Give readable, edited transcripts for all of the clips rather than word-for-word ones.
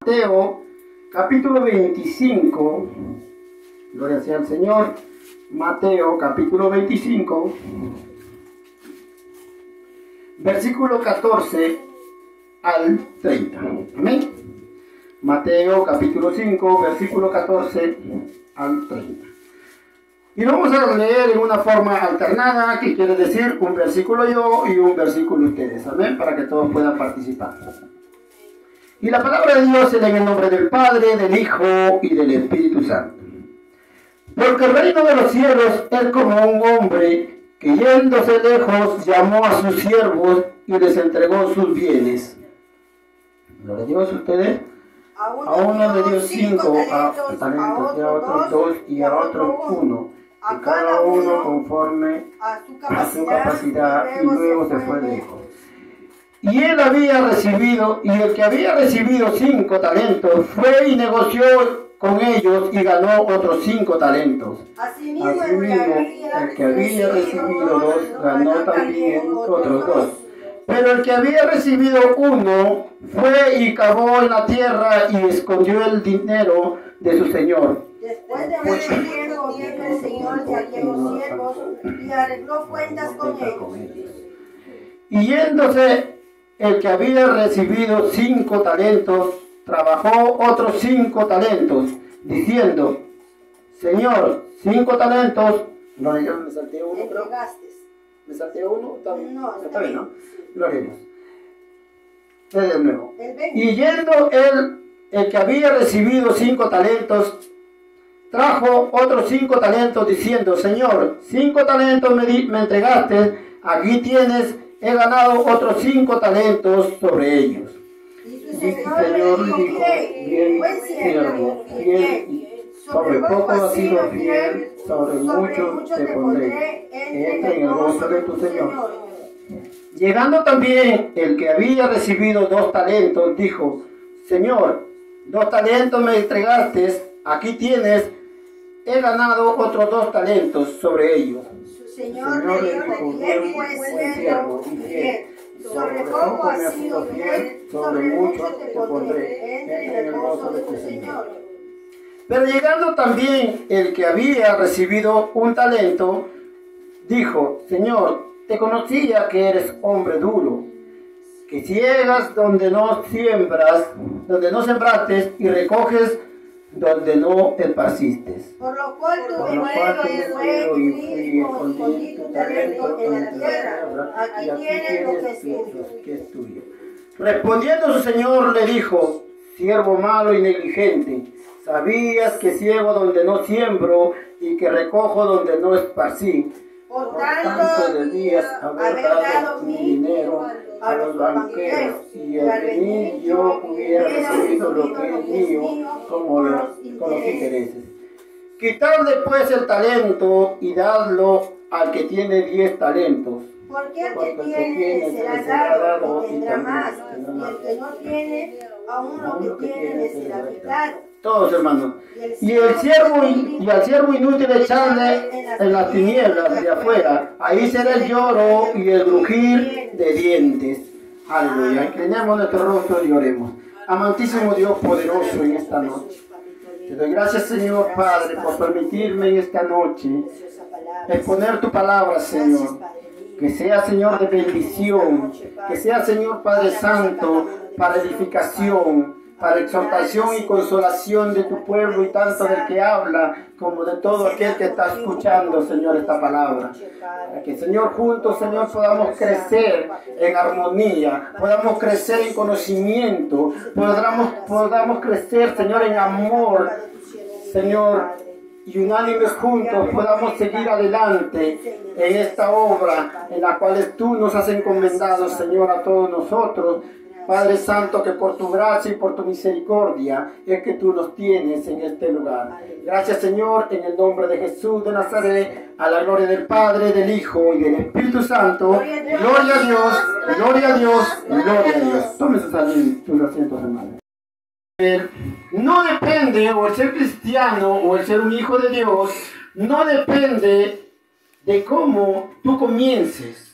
Mateo capítulo 25, gloria sea al Señor. Mateo capítulo 25, versículo 14 al 30. Amén. Mateo capítulo 5, versículo 14 al 30. Y lo vamos a leer en una forma alternada, que quiere decir un versículo yo y un versículo ustedes. Amén, para que todos puedan participar. Y la palabra de Dios es en el nombre del Padre, del Hijo y del Espíritu Santo. Porque el reino de los cielos es como un hombre que yéndose lejos llamó a sus siervos y les entregó sus bienes. ¿Gloria a Dios ustedes? A uno le dio 5 talentos, y a otros 2 y a otro 1. Y cada uno conforme a su capacidad, y luego se fue lejos. Y él había recibido, y el que había recibido 5 talentos fue y negoció con ellos y ganó otros 5 talentos. Asimismo, el que había recibido 2 ganó también otros 2. Pero el que había recibido 1 fue y cavó en la tierra y escondió el dinero de su señor. Después de mucho tiempo vino el Señor de aquellos siervos y arregló cuentas con ellos. Y yéndose el que había recibido 5 talentos, trabajó otros 5 talentos, diciendo: Señor, 5 talentos. No, yo me salté uno, creo. ¿Me salté uno? No, está bien, ¿no? Lo haremos. De nuevo. Y yendo el que había recibido 5 talentos, trajo otros 5 talentos, diciendo: Señor, 5 talentos me entregaste, aquí tienes. He ganado otros 5 talentos sobre ellos. Y su Señor le dijo: bien, buen siervo, fiel, sobre poco has sido fiel, sobre mucho te pondré. Entra en el gozo de tu Señor. Llegando también el que había recibido 2 talentos, dijo: Señor, 2 talentos me entregaste, aquí tienes. He ganado otros 2 talentos sobre ellos. Señor le dijo: bien, buen siervo y fiel, sobre poco has sido fiel, sobre mucho te pondré. Entra en el gozo de tu Señor. Pero llegando también el que había recibido 1 talento, dijo: Señor, te conocía que eres hombre duro, que ciegas donde no siembras, donde no sembraste, y recoges donde no esparciste. Por lo cual tuve miedo y fui y escondí tu talento en la tierra. Aquí tienes lo que es tuyo. Respondiendo su señor le dijo: siervo malo y negligente, sabías que ciego donde no siembro y que recojo donde no esparcí. Por tanto debías haber dado mi dinero a los banqueros, y al venir yo hubiera recibido lo que es mío como los intereses. Quitadle pues el talento y dadlo al que tiene 10 talentos. Porque el que tiene será dado y tendrá más, y el que no tiene, aún lo que tiene le será quitado. Todos, hermanos. Y al siervo inútil echarle en las tinieblas de afuera. Ahí será el lloro y el crujir de dientes. Aleluya. Inclinemos nuestro rostro y oremos. Amantísimo Dios poderoso, en esta noche te doy gracias, Señor Padre, por permitirme en esta noche exponer tu palabra, Señor. Que sea, Señor, de bendición. Que sea, Señor Padre Santo, para edificación, para exhortación y consolación de tu pueblo, y tanto del que habla como de todo aquel que está escuchando, Señor, esta palabra. Para que, Señor, juntos, Señor, podamos crecer en armonía, podamos crecer en conocimiento, podamos crecer, Señor, en amor, Señor, y unánimes juntos podamos seguir adelante en esta obra en la cual tú nos has encomendado, Señor, a todos nosotros. Padre Santo, que por tu gracia y por tu misericordia es que tú nos tienes en este lugar. Gracias, Señor, en el nombre de Jesús de Nazaret, a la gloria del Padre, del Hijo y del Espíritu Santo. Gloria a Dios, gloria a Dios, gloria a Dios. Tomen sus asientos, hermanos. No depende, o el ser cristiano, o el ser un hijo de Dios, no depende de cómo tú comiences.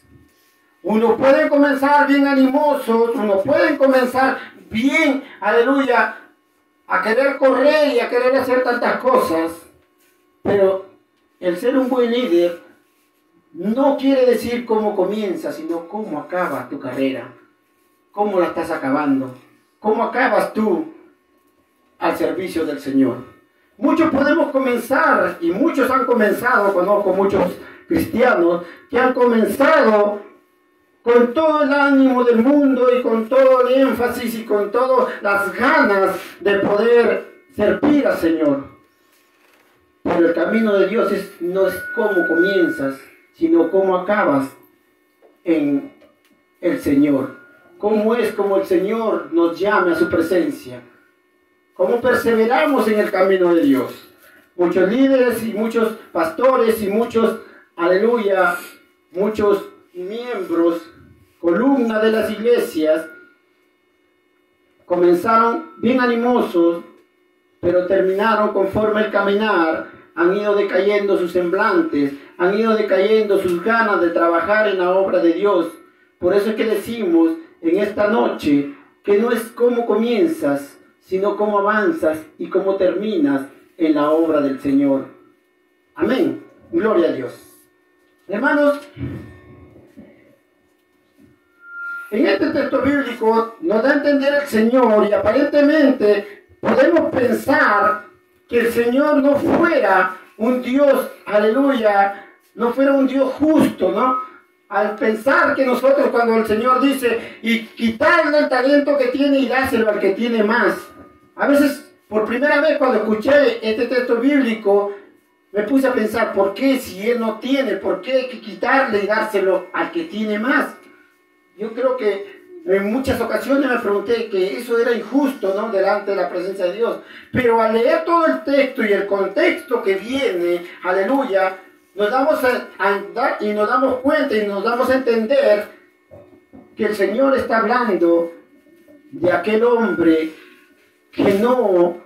Uno puede comenzar bien animosos, uno puede comenzar bien, aleluya, a querer correr y a querer hacer tantas cosas, pero el ser un buen líder no quiere decir cómo comienza, sino cómo acaba tu carrera, cómo la estás acabando, cómo acabas tú al servicio del Señor. Muchos podemos comenzar, y muchos han comenzado, conozco muchos cristianos que han comenzado con todo el ánimo del mundo y con todo el énfasis y con todas las ganas de poder servir al Señor. Pero el camino de Dios no es cómo comienzas, sino cómo acabas en el Señor. Cómo es como el Señor nos llame a su presencia. Cómo perseveramos en el camino de Dios. Muchos líderes y muchos pastores y muchos, aleluya, muchos miembros, columna de las iglesias, comenzaron bien animosos, pero terminaron conforme el caminar, han ido decayendo sus semblantes, han ido decayendo sus ganas de trabajar en la obra de Dios. Por eso es que decimos en esta noche que no es cómo comienzas, sino cómo avanzas y cómo terminas en la obra del Señor. Amén. Gloria a Dios. Hermanos, en este texto bíblico nos da a entender el Señor, y aparentemente podemos pensar que el Señor no fuera un Dios, aleluya, no fuera un Dios justo, ¿no? Al pensar que nosotros, cuando el Señor dice, y quitarle el talento que tiene y dárselo al que tiene más. A veces, por primera vez cuando escuché este texto bíblico, me puse a pensar, ¿por qué si Él no tiene? ¿Por qué hay que quitarle y dárselo al que tiene más? Yo creo que en muchas ocasiones me pregunté que eso era injusto, ¿no? Delante de la presencia de Dios. Pero al leer todo el texto y el contexto que viene, aleluya, nos damos a andar y nos damos cuenta y nos damos a entender que el Señor está hablando de aquel hombre que no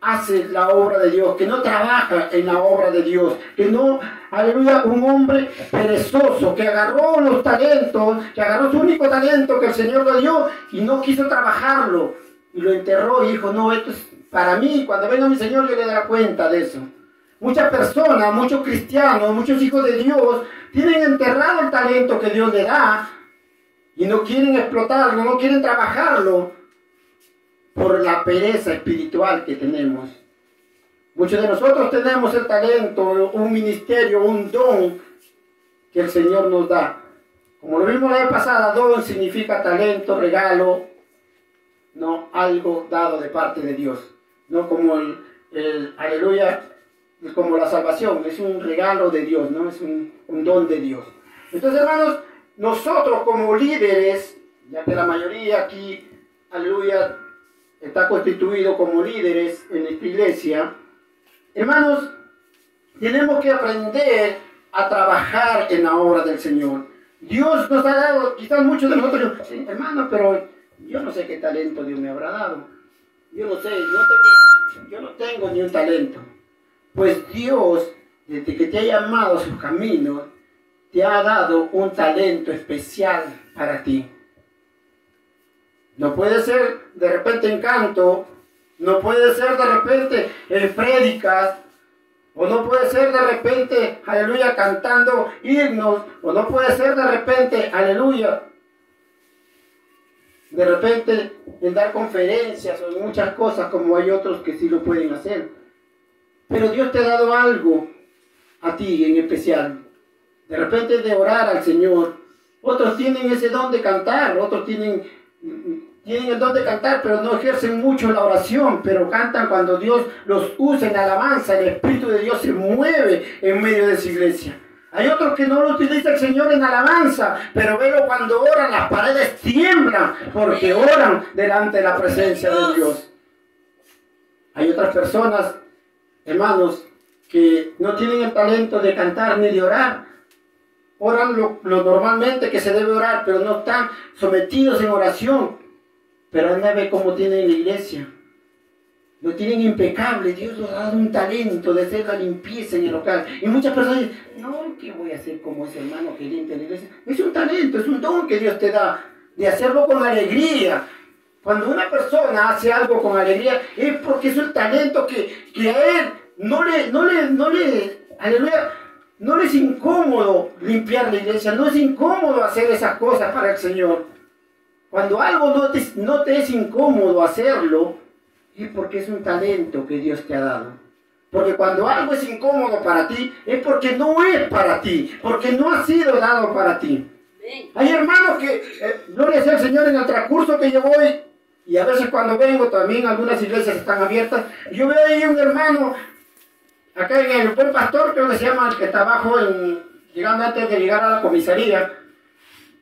hace la obra de Dios, que no trabaja en la obra de Dios, que no, aleluya, un hombre perezoso, que agarró los talentos, que agarró su único talento que el Señor le dio y no quiso trabajarlo, y lo enterró y dijo, no, esto es para mí, cuando venga mi Señor yo le daré cuenta de eso. Muchas personas, muchos cristianos, muchos hijos de Dios, tienen enterrado el talento que Dios le da, y no quieren explotarlo, no quieren trabajarlo, por la pereza espiritual que tenemos. Muchos de nosotros tenemos el talento, un ministerio, un don que el Señor nos da. Como lo vimos la vez pasada, don significa talento, regalo, no algo dado de parte de Dios. No como el aleluya, como la salvación, es un regalo de Dios, no es un don de Dios. Entonces, hermanos, nosotros como líderes, ya que la mayoría aquí, aleluya, está constituido como líderes en esta iglesia, hermanos, tenemos que aprender a trabajar en la obra del Señor. Dios nos ha dado, quizás muchos de nosotros, sí, hermano, pero yo no sé qué talento Dios me habrá dado. Yo no sé, yo no tengo ni un talento. Pues Dios, desde que te ha llamado a sus caminos, te ha dado un talento especial para ti. No puede ser de repente en canto, no puede ser de repente en prédicas, o no puede ser de repente, aleluya, cantando himnos, o no puede ser de repente, aleluya, de repente en dar conferencias o en muchas cosas, como hay otros que sí lo pueden hacer. Pero Dios te ha dado algo a ti en especial. De repente de orar al Señor. Otros tienen ese don de cantar, otros tienen el don de cantar, pero no ejercen mucho la oración, pero cantan cuando Dios los usa en alabanza. El Espíritu de Dios se mueve en medio de su iglesia. Hay otros que no lo utiliza el Señor en alabanza, pero velo cuando oran, las paredes tiemblan porque oran delante de la presencia de Dios. Hay otras personas, hermanos, que no tienen el talento de cantar ni de orar. Oran lo normalmente que se debe orar, pero no están sometidos en oración. Pero anda a ver cómo tienen la iglesia. Lo tienen impecable. Dios les ha dado un talento de hacer la limpieza en el local. Y muchas personas dicen, no, ¿qué voy a hacer como ese hermano que limpia la iglesia? Es un talento, es un don que Dios te da, de hacerlo con alegría. Cuando una persona hace algo con alegría, es porque es un talento que a él aleluya, no le es incómodo limpiar la iglesia, no es incómodo hacer esas cosas para el Señor. Cuando algo no te es incómodo hacerlo, es porque es un talento que Dios te ha dado. Porque cuando algo es incómodo para ti, es porque no es para ti, porque no ha sido dado para ti. Hay hermanos que, gloria sea al Señor, en el transcurso que yo voy, y a veces cuando vengo también algunas iglesias están abiertas, yo veo ahí un hermano, acá en el Buen Pastor, creo que se llama, el que está abajo, llegando antes de llegar a la comisaría.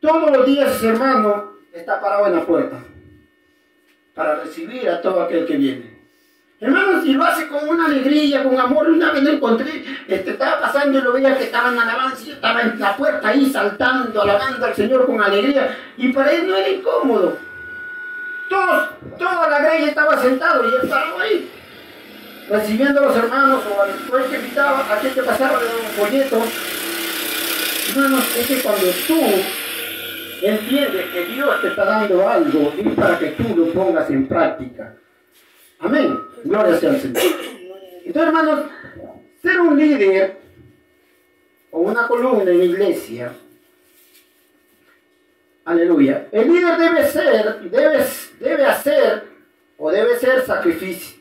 Todos los días ese hermano está parado en la puerta para recibir a todo aquel que viene. Hermanos, y lo hace con una alegría, con amor. Una vez lo encontré, estaba pasando y lo veía que estaba en alabanza, y estaba en la puerta ahí saltando, alabando al Señor con alegría, y para él no era incómodo. Toda la grey estaba sentado y él estaba ahí, recibiendo a los hermanos o al juez que invitaba, a aquel que pasaba de un folleto. Hermanos, es que cuando tú entiendes que Dios te está dando algo, es para que tú lo pongas en práctica. Amén. Gloria sea al Señor. Entonces, hermanos, ser un líder o una columna en la iglesia, aleluya, el líder debe ser sacrificio.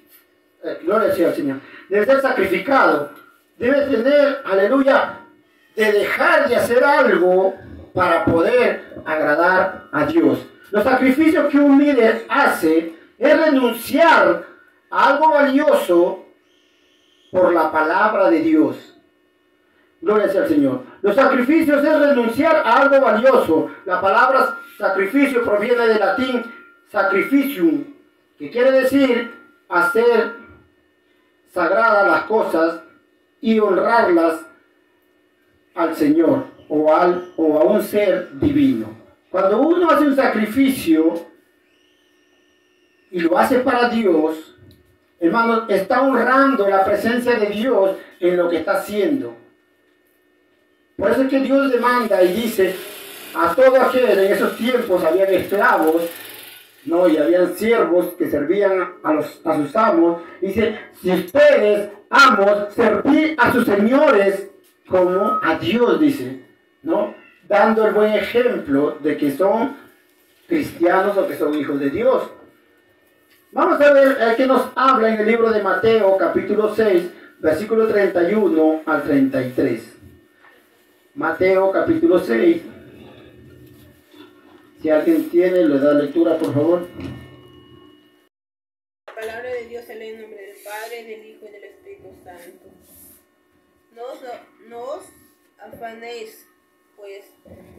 Gloria sea al Señor. Debe ser sacrificado. Debe tener, aleluya, de dejar de hacer algo para poder agradar a Dios. Los sacrificios que un líder hace es renunciar a algo valioso por la palabra de Dios. Gloria sea al Señor. Los sacrificios es renunciar a algo valioso. La palabra sacrificio proviene del latín sacrificium, que quiere decir hacer sagradas las cosas y honrarlas al Señor o a un ser divino. Cuando uno hace un sacrificio y lo hace para Dios, hermano, está honrando la presencia de Dios en lo que está haciendo. Por eso es que Dios demanda y dice a todo aquel, en esos tiempos habían esclavos, ¿no? Y habían siervos que servían a sus amos. Dice, si ustedes, amos, serví a sus señores como a Dios, dice, ¿no? Dando el buen ejemplo de que son cristianos o que son hijos de Dios. Vamos a ver qué nos habla en el libro de Mateo, capítulo 6, versículo 31 al 33. Mateo, capítulo 6. Si alguien tiene, le da lectura, por favor. La palabra de Dios se lee en nombre del Padre, del Hijo y del Espíritu Santo. No os afanéis, pues,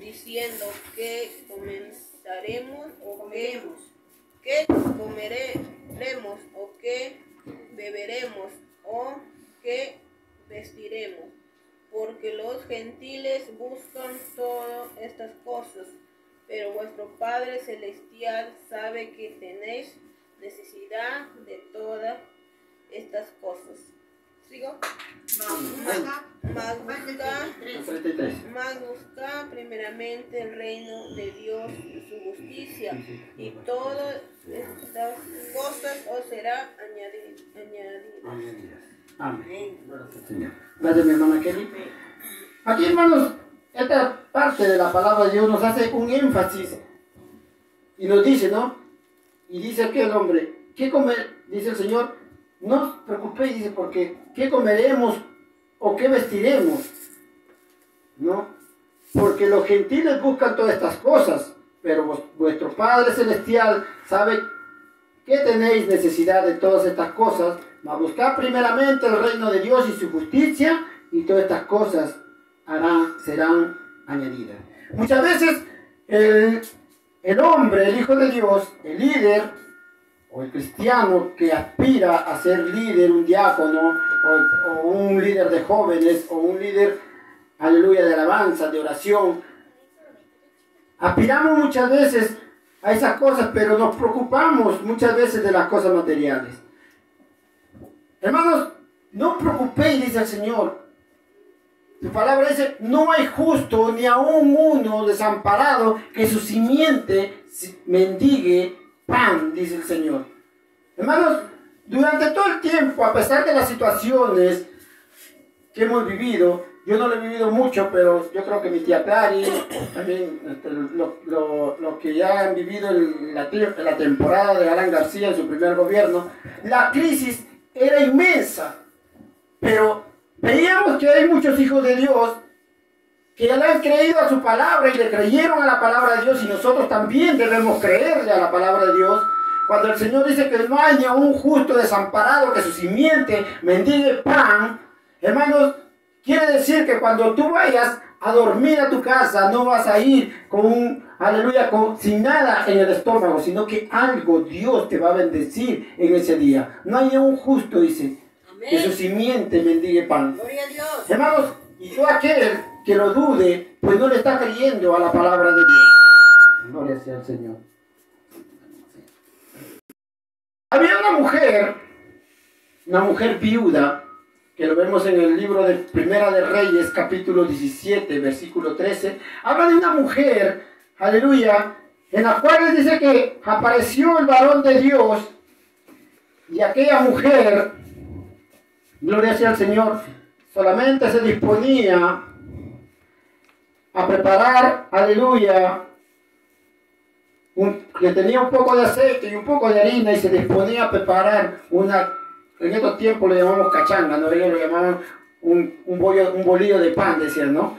diciendo que comenzaremos o que comeremos o que beberemos o que vestiremos, porque los gentiles buscan todas estas cosas, pero vuestro Padre Celestial sabe que tenéis necesidad de todas estas cosas. ¿Sigo? Mas busca primeramente el reino de Dios y su justicia, y todas estas cosas os serán añadidas. Amén. Gracias, mi hermana Kelly. Aquí, hermanos, esta parte de la palabra de Dios nos hace un énfasis y nos dice, ¿no? Y dice aquel hombre, ¿qué comer? Dice el Señor, no os preocupéis, dice, porque ¿qué comeremos o qué vestiremos? ¿No? Porque los gentiles buscan todas estas cosas, pero vuestro Padre Celestial sabe que tenéis necesidad de todas estas cosas, mas buscad primeramente el reino de Dios y su justicia, y todas estas cosas serán añadidas. Muchas veces el hombre, el Hijo de Dios, el líder o el cristiano que aspira a ser líder, un diácono o un líder de jóvenes o un líder, aleluya, de alabanza, de oración, aspiramos muchas veces a esas cosas, pero nos preocupamos muchas veces de las cosas materiales. Hermanos, no os preocupéis, dice el Señor. Su palabra dice, no hay justo ni aún uno desamparado que su simiente mendigue pan, dice el Señor. Hermanos, durante todo el tiempo, a pesar de las situaciones que hemos vivido, yo no lo he vivido mucho, pero yo creo que mi tía Clary, también lo que ya han vivido en la temporada de Alan García en su primer gobierno, la crisis era inmensa, pero veíamos que hay muchos hijos de Dios que le han creído a su palabra y le creyeron a la palabra de Dios, y nosotros también debemos creerle a la palabra de Dios. Cuando el Señor dice que no hay ni a un justo desamparado que su simiente mendigue pan, hermanos, quiere decir que cuando tú vayas a dormir a tu casa, no vas a ir sin nada en el estómago, sino que algo Dios te va a bendecir en ese día. No hay ni un justo, dice, que su simiente mendigue pan. Gloria a Dios. Hermanos, y todo aquel que lo dude, pues no le está creyendo a la palabra de Dios. Gloria sea al Señor. Había una mujer viuda, que lo vemos en el libro de Primera de Reyes, capítulo 17, versículo 13. Habla de una mujer, aleluya, en la cual dice que apareció el varón de Dios, y aquella mujer, gloria sea al Señor, solamente se disponía a preparar, aleluya, que tenía un poco de aceite y un poco de harina, y se disponía a preparar en estos tiempos le llamamos cachanga, ¿no? Ellos lo llamaban un bolillo de pan, decían, ¿no?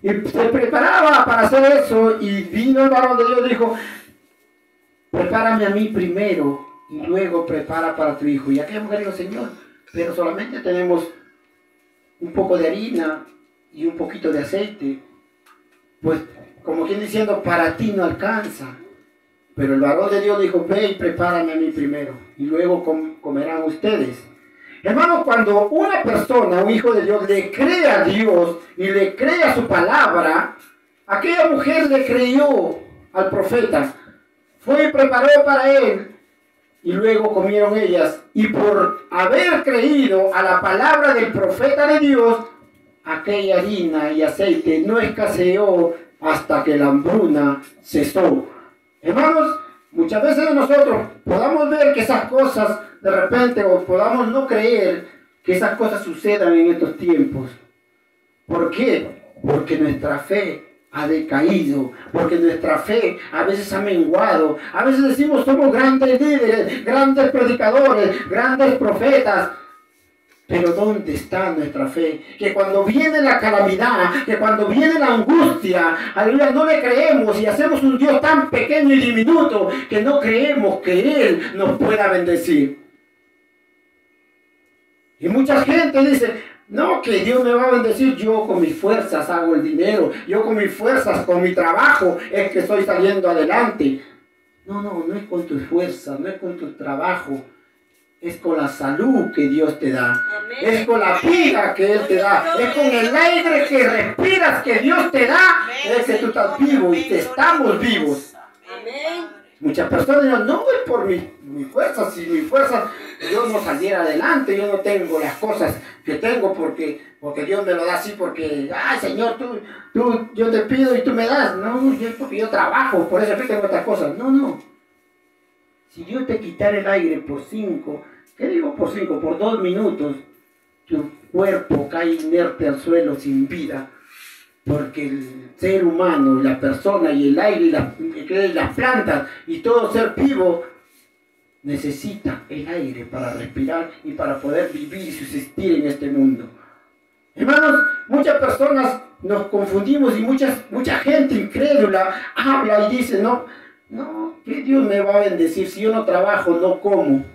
Y se preparaba para hacer eso, y vino el varón de Dios y dijo, prepárame a mí primero, y luego prepara para tu hijo. Y aquella mujer dijo, Señor, pero solamente tenemos un poco de harina y un poquito de aceite. Pues, como quien diciendo, para ti no alcanza. Pero el varón de Dios dijo, ve y prepárame a mí primero, y luego comerán ustedes. Hermanos, cuando una persona, un hijo de Dios, le cree a Dios y le cree a su palabra, aquella mujer le creyó al profeta, fue y preparó para él, y luego comieron ellas. Y por haber creído a la palabra del profeta de Dios, aquella harina y aceite no escaseó hasta que la hambruna cesó. Hermanos, muchas veces nosotros podamos ver que esas cosas de repente, o podamos no creer que esas cosas sucedan en estos tiempos. ¿Por qué? Porque nuestra fe ha decaído, porque nuestra fe a veces ha menguado. A veces decimos somos grandes líderes, grandes predicadores, grandes profetas. Pero ¿dónde está nuestra fe? Que cuando viene la calamidad, que cuando viene la angustia, aleluya, no le creemos y hacemos un Dios tan pequeño y diminuto que no creemos que Él nos pueda bendecir. Y mucha gente dice, no, que Dios me va a bendecir, yo con mis fuerzas hago el dinero, yo con mis fuerzas, con mi trabajo es que estoy saliendo adelante. No es con tus fuerzas, no es con tu trabajo. Es con la salud que Dios te da. Amén. Es con la vida que Él te da. Es con el aire que respiras que Dios te da. Es que tú estás vivo y te estamos vivos. Amén. Muchas personas dicen, no es por mi fuerza. Si mi fuerza yo no saliera adelante, yo no tengo las cosas que tengo porque Dios me lo da así, porque, ay Señor, yo te pido y tú me das. No, es porque yo trabajo, por eso yo tengo estas cosas. No. Si Dios te quitara el aire por 5, ¿qué digo por 5? Por 2 minutos, tu cuerpo cae inerte al suelo sin vida. Porque el ser humano, la persona y el aire y las plantas y todo ser vivo necesita el aire para respirar y para poder vivir y subsistir en este mundo. Hermanos, muchas personas nos confundimos y mucha gente incrédula habla y dice, no, que Dios me va a bendecir, si yo no trabajo, no como.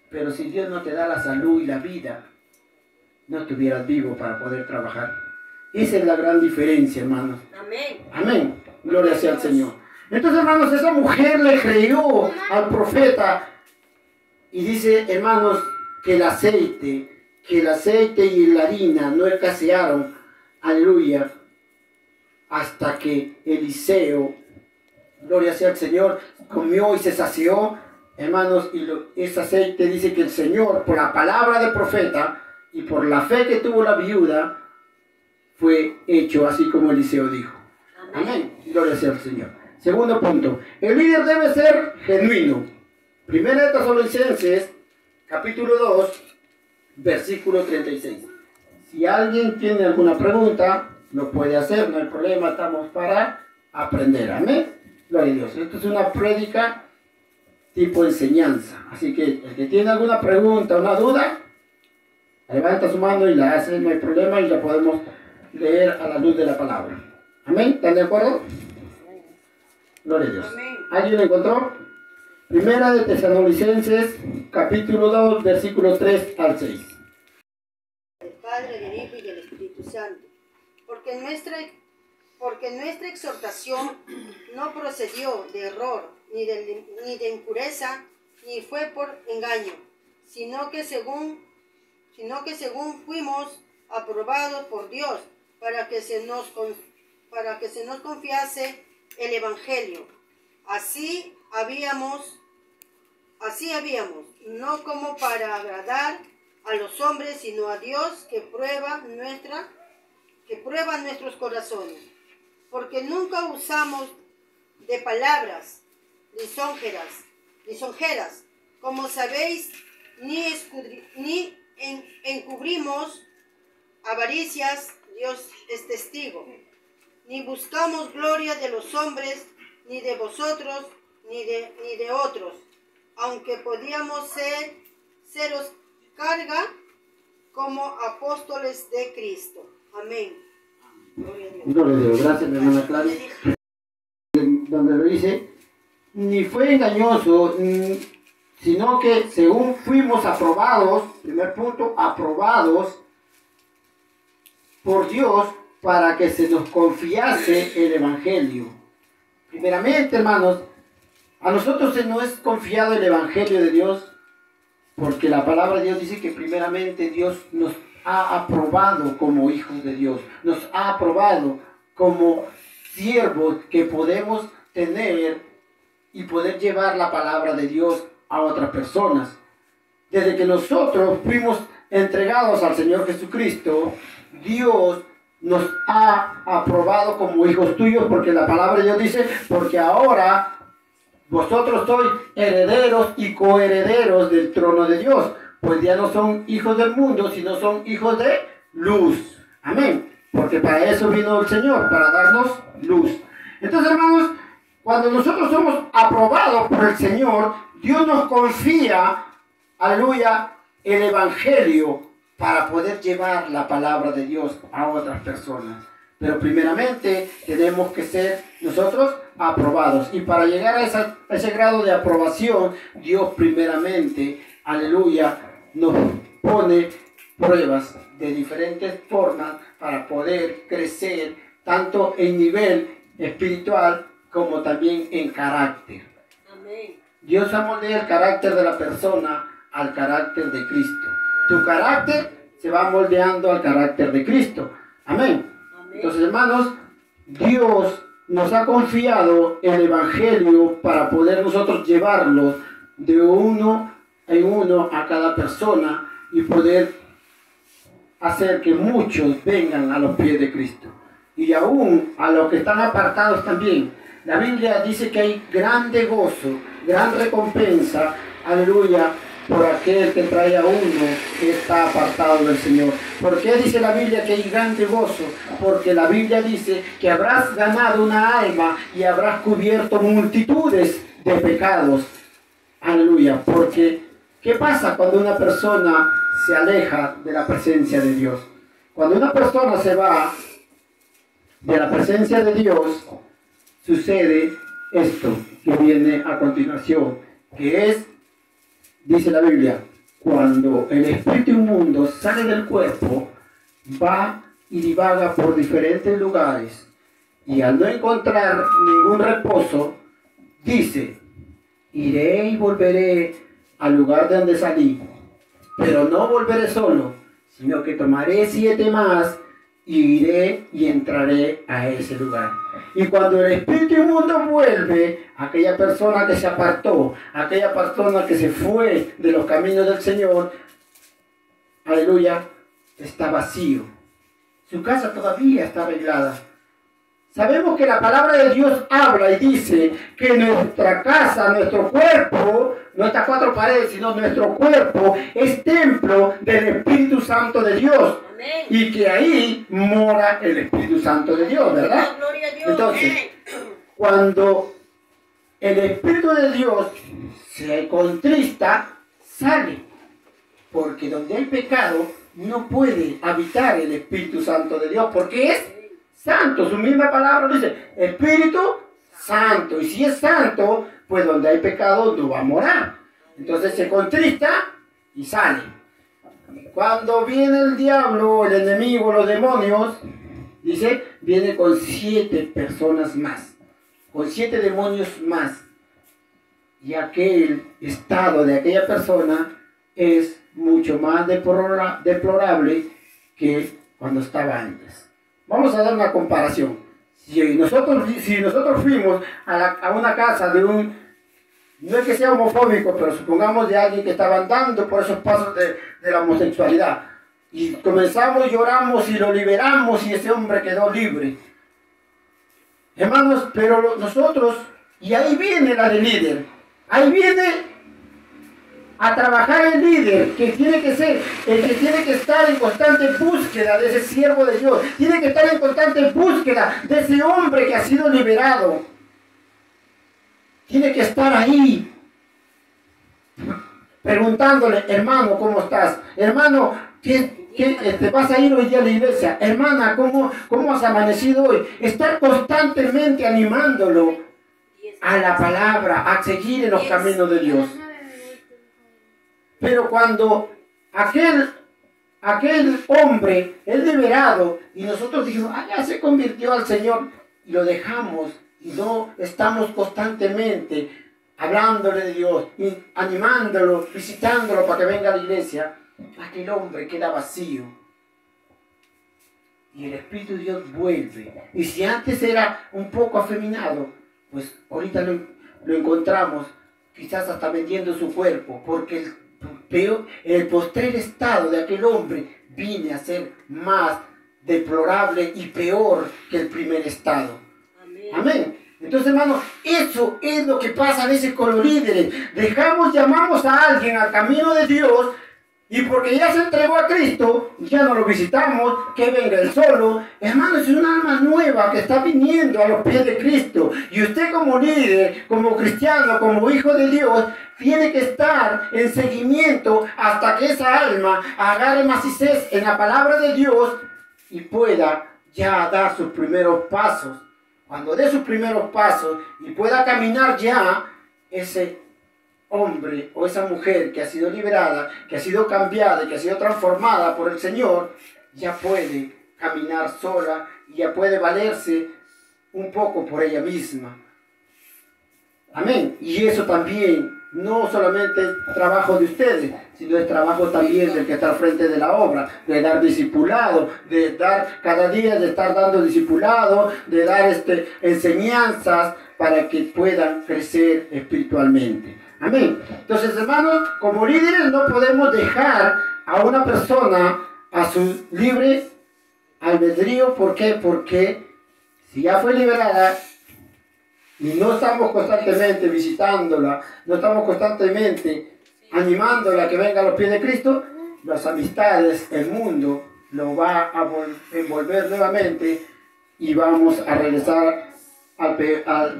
Pero si Dios no te da la salud y la vida, no estuvieras vivo para poder trabajar. Esa es la gran diferencia, hermanos. Amén. Gloria sea al Señor. Entonces, hermanos, esa mujer le creyó al profeta y dice, hermanos, que el aceite y la harina no escasearon, aleluya, hasta que Eliseo, gloria sea al Señor, comió y se sació, hermanos, y ese aceite dice que el Señor, por la palabra del profeta y por la fe que tuvo la viuda, fue hecho así como Eliseo dijo. Amén. Gloria sea al Señor. Segundo punto, el líder debe ser genuino. Primera de Tesalonicenses, capítulo 2, versículo 36. Si alguien tiene alguna pregunta, lo puede hacer, no hay problema, estamos para aprender. Amén. Gloria a Dios. Esto es una prédica tipo enseñanza. Así que el que tiene alguna pregunta, una duda, levanta su mano y la hace, no hay problema, y la podemos leer a la luz de la palabra. Amén. ¿Están de acuerdo? Gloria a Dios. ¿Alguien lo encontró? Primera de Tesalonicenses, capítulo 2, versículos 3 al 6. Del Padre, del Hijo y del Espíritu Santo. Porque nuestra exhortación no procedió de error, ni de impureza, ni fue por engaño, sino que según fuimos aprobados por Dios para que se nos confiase el Evangelio. Así habíamos, no como para agradar a los hombres, sino a Dios que prueba nuestros corazones. Porque nunca usamos de palabras lisonjeras, como sabéis, ni encubrimos avaricias, Dios es testigo, ni buscamos gloria de los hombres, ni de vosotros, ni de otros, aunque podíamos seros carga como apóstoles de Cristo. Amén. Gloria a Dios. Gloria a Dios. Gracias, mi hermana Clara. Donde lo dice, ni fue engañoso, sino que según fuimos aprobados, primer punto, aprobados por Dios para que se nos confiase el Evangelio. Primeramente, hermanos, a nosotros se nos es confiado el Evangelio de Dios porque la palabra de Dios dice que primeramente Dios nos ha aprobado como hijos de Dios, nos ha aprobado como siervos que podemos tener y poder llevar la palabra de Dios a otras personas. Desde que nosotros fuimos entregados al Señor Jesucristo, Dios nos ha aprobado como hijos tuyos, porque la palabra de Dios dice, porque ahora vosotros sois herederos y coherederos del trono de Dios, pues ya no son hijos del mundo, sino son hijos de luz. Amén. Porque para eso vino el Señor, para darnos luz. Entonces, hermanos, cuando nosotros somos aprobados por el Señor, Dios nos confía, aleluya, el Evangelio para poder llevar la palabra de Dios a otras personas. Pero primeramente tenemos que ser nosotros aprobados. Y para llegar a ese grado de aprobación, Dios primeramente, aleluya, nos pone pruebas de diferentes formas para poder crecer tanto en nivel espiritual como también en carácter. Amén. Dios amoldea el carácter de la persona al carácter de Cristo. Tu carácter se va moldeando al carácter de Cristo. Amén. Entonces, hermanos, Dios nos ha confiado el Evangelio para poder nosotros llevarlo de uno en uno a cada persona y poder hacer que muchos vengan a los pies de Cristo. Y aún a los que están apartados también. La Biblia dice que hay grande gozo, gran recompensa, aleluya, por aquel que trae a uno que está apartado del Señor. ¿Por qué dice la Biblia que hay grande gozo? Porque la Biblia dice que habrás ganado una alma y habrás cubierto multitudes de pecados. Aleluya. Porque, ¿qué pasa cuando una persona se aleja de la presencia de Dios? Cuando una persona se va de la presencia de Dios, sucede esto que viene a continuación, que es, dice la Biblia, cuando el espíritu inmundo sale del cuerpo, va y divaga por diferentes lugares, y al no encontrar ningún reposo, dice, iré y volveré al lugar de donde salí, pero no volveré solo, sino que tomaré 7 más, y iré y entraré a ese lugar. Y cuando el espíritu inmundo vuelve, aquella persona que se apartó, aquella persona que se fue de los caminos del Señor, aleluya, está vacío. Su casa todavía está arreglada, Sabemos que la palabra de Dios habla y dice que nuestra casa, nuestro cuerpo, no estas cuatro paredes, sino nuestro cuerpo es templo del Espíritu Santo de Dios. Amén. Y que ahí mora el Espíritu Santo de Dios, ¿verdad? Gloria a Dios. Entonces, cuando el Espíritu de Dios se contrista, sale. Porque donde hay pecado no puede habitar el Espíritu Santo de Dios, porque es santo. Su misma palabra dice Espíritu Santo. Y si es santo, pues donde hay pecado no va a morar. Entonces se contrista y sale. Cuando viene el diablo, el enemigo, los demonios, dice, viene con 7 personas más, con 7 demonios más. Y aquel estado de aquella persona es mucho más deplorable que cuando estaba antes. Vamos a dar una comparación. Si nosotros fuimos a una casa de un, no es que sea homofóbico, pero supongamos de alguien que estaba andando por esos pasos de la homosexualidad, y comenzamos, lloramos y lo liberamos y ese hombre quedó libre. Hermanos, pero nosotros, y ahí viene la de líder, ahí viene a trabajar el líder, que tiene que ser el que tiene que estar en constante búsqueda de ese siervo de Dios, tiene que estar en constante búsqueda de ese hombre que ha sido liberado. Tiene que estar ahí, preguntándole, hermano, ¿cómo estás? Hermano, ¿te vas a ir hoy día a la iglesia? Hermana, ¿cómo has amanecido hoy? Estar constantemente animándolo a la palabra, a seguir en los caminos de Dios. Pero cuando aquel hombre es liberado y nosotros dijimos, ya se convirtió al Señor, y lo dejamos y no estamos constantemente hablándole de Dios, y animándolo, visitándolo para que venga a la iglesia, aquel hombre queda vacío. Y el Espíritu de Dios vuelve. Y si antes era un poco afeminado, pues ahorita lo encontramos quizás hasta vendiendo su cuerpo, porque el postrer estado de aquel hombre viene a ser más deplorable y peor que el primer estado. Amén. Amén. Entonces, hermano, eso es lo que pasa a veces con los líderes. Llamamos a alguien al camino de Dios, y porque ya se entregó a Cristo, ya no lo visitamos, que venga él solo. Hermano, es un alma nueva que está viniendo a los pies de Cristo. Y usted como líder, como cristiano, como hijo de Dios, tiene que estar en seguimiento hasta que esa alma agarre maciez en la palabra de Dios y pueda ya dar sus primeros pasos. Cuando dé sus primeros pasos y pueda caminar ya, ese hombre o esa mujer que ha sido liberada, que ha sido cambiada y que ha sido transformada por el Señor, ya puede caminar sola y ya puede valerse un poco por ella misma. Amén. Y eso también no solamente es trabajo de ustedes, sino es trabajo también del que está al frente de la obra, de dar discipulado, de dar cada día, de estar dando discipulado, de dar enseñanzas para que puedan crecer espiritualmente. Amén. Entonces, hermanos, como líderes no podemos dejar a una persona a su libre albedrío. ¿Por qué? Porque si ya fue liberada y no estamos constantemente visitándola, no estamos constantemente animándola a que venga a los pies de Cristo, las amistades, el mundo lo va a envolver nuevamente y vamos a regresar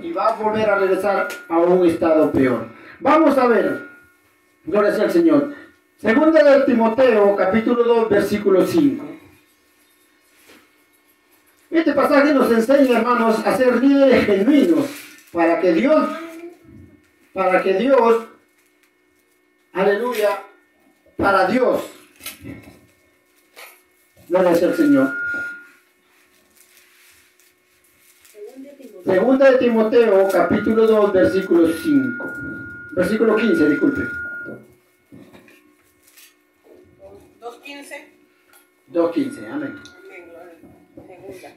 y va a volver a regresar a un estado peor. Vamos a ver, gloria sea al Señor. Segunda de Timoteo, capítulo 2, versículo 5. Este pasaje nos enseña, hermanos, a ser líderes genuinos para que Dios, aleluya, para Dios. Gloria sea al Señor. Segunda de Timoteo, capítulo 2, versículo 5. Versículo 15, disculpe. 2.15. 2.15, amén. Segunda. 2.15.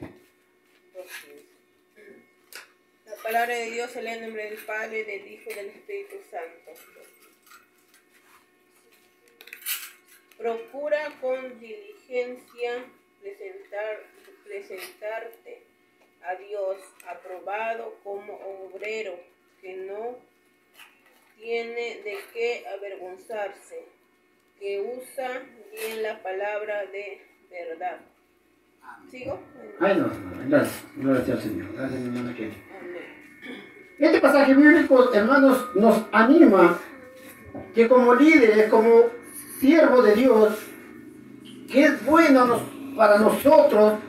La palabra de Dios se lee en nombre del Padre, del Hijo y del Espíritu Santo. Procura con diligencia presentarte a Dios, aprobado como obrero, que no tiene de qué avergonzarse, que usa bien la palabra de verdad. ¿Sigo? Ay, no, gracias. Gracias al Señor. Gracias, mi hermana Kelly. Amén. Este pasaje bíblico, hermanos, nos anima que como líderes, como siervos de Dios, que es bueno para nosotros